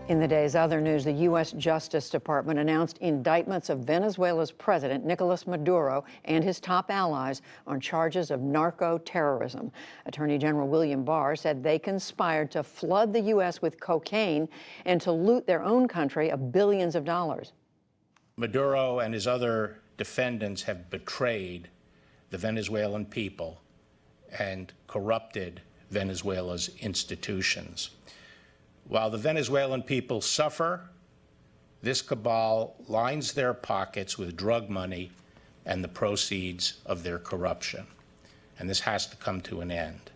In the day's other news, the U.S. Justice Department announced indictments of Venezuela's president, Nicolas Maduro, and his top allies on charges of narco-terrorism. Attorney General William Barr said they conspired to flood the U.S. with cocaine and to loot their own country of billions of dollars. Maduro and his other defendants have betrayed the Venezuelan people and corrupted Venezuela's institutions. While the Venezuelan people suffer, this cabal lines their pockets with drug money and the proceeds of their corruption. And this has to come to an end.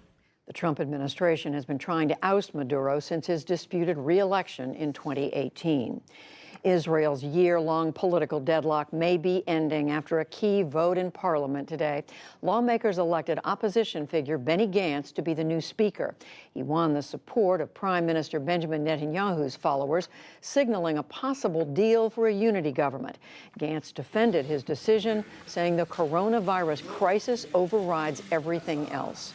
The Trump administration has been trying to oust Maduro since his disputed re-election in 2018. Israel's year-long political deadlock may be ending after a key vote in parliament today. Lawmakers elected opposition figure Benny Gantz to be the new speaker. He won the support of Prime Minister Benjamin Netanyahu's followers, signaling a possible deal for a unity government. Gantz defended his decision, saying the coronavirus crisis overrides everything else.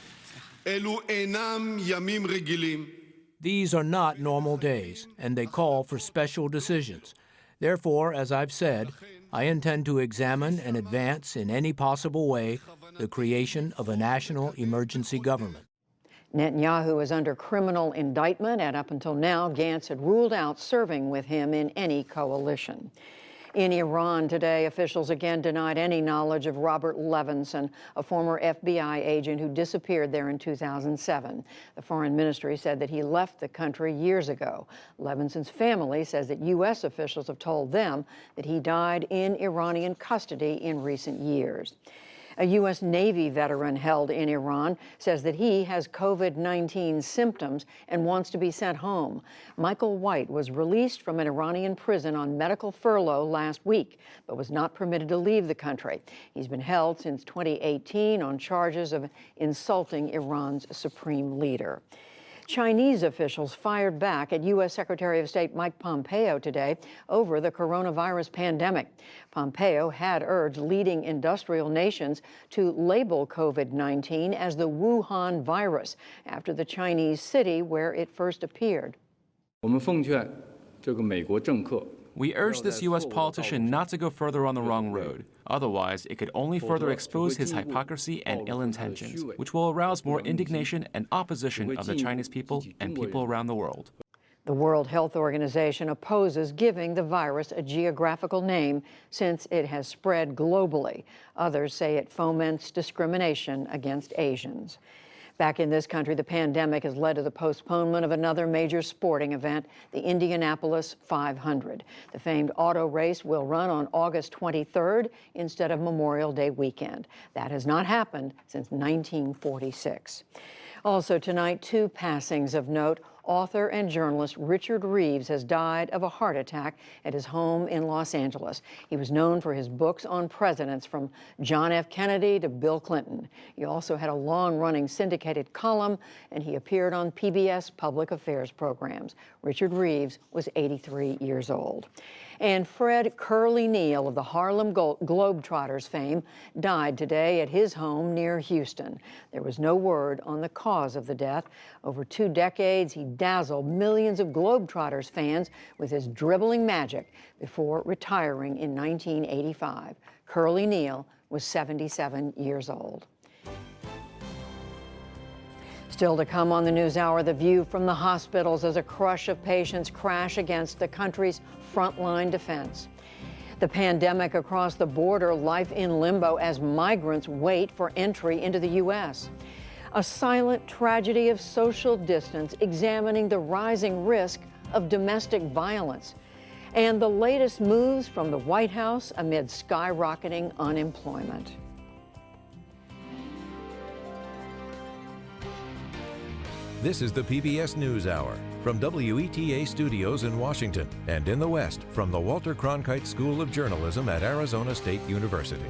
These are not normal days, and they call for special decisions. Therefore, as I've said, I intend to examine and advance in any possible way the creation of a national emergency government. Netanyahu is under criminal indictment, and up until now, Gantz had ruled out serving with him in any coalition. In Iran today, officials again denied any knowledge of Robert Levinson, a former FBI agent who disappeared there in 2007. The foreign ministry said that he left the country years ago. Levinson's family says that U.S. officials have told them that he died in Iranian custody in recent years. A U.S. Navy veteran held in Iran says that he has COVID-19 symptoms and wants to be sent home. Michael White was released from an Iranian prison on medical furlough last week, but was not permitted to leave the country. He's been held since 2018 on charges of insulting Iran's supreme leader. Chinese officials fired back at U.S. Secretary of State Mike Pompeo today over the coronavirus pandemic. Pompeo had urged leading industrial nations to label COVID-19 as the Wuhan virus after the Chinese city where it first appeared. We urge this U.S. politician not to go further on the wrong road. Otherwise, it could only further expose his hypocrisy and ill intentions, which will arouse more indignation and opposition of the Chinese people and people around the world. The World Health Organization opposes giving the virus a geographical name since it has spread globally. Others say it foments discrimination against Asians. Back in this country, the pandemic has led to the postponement of another major sporting event, the Indianapolis 500. The famed auto race will run on August 23rd instead of Memorial Day weekend. That has not happened since 1946. Also tonight, two passings of note. Author and journalist Richard Reeves has died of a heart attack at his home in Los Angeles. He was known for his books on presidents from John F. Kennedy to Bill Clinton. He also had a long-running syndicated column, and he appeared on PBS public affairs programs. Richard Reeves was 83 years old. And Fred Curly Neal of the Harlem Globetrotters fame died today at his home near Houston. There was no word on the cause of the death. Over 2 decades, he dazzled millions of Globetrotters fans with his dribbling magic before retiring in 1985. Curly Neal was 77 years old. Still to come on the NewsHour, the view from the hospitals as a crush of patients crash against the country's frontline defense. The pandemic across the border, life in limbo as migrants wait for entry into the U.S. A silent tragedy of social distance, examining the rising risk of domestic violence. And the latest moves from the White House amid skyrocketing unemployment. This is the PBS NewsHour from WETA Studios in Washington and in the West from the Walter Cronkite School of Journalism at Arizona State University.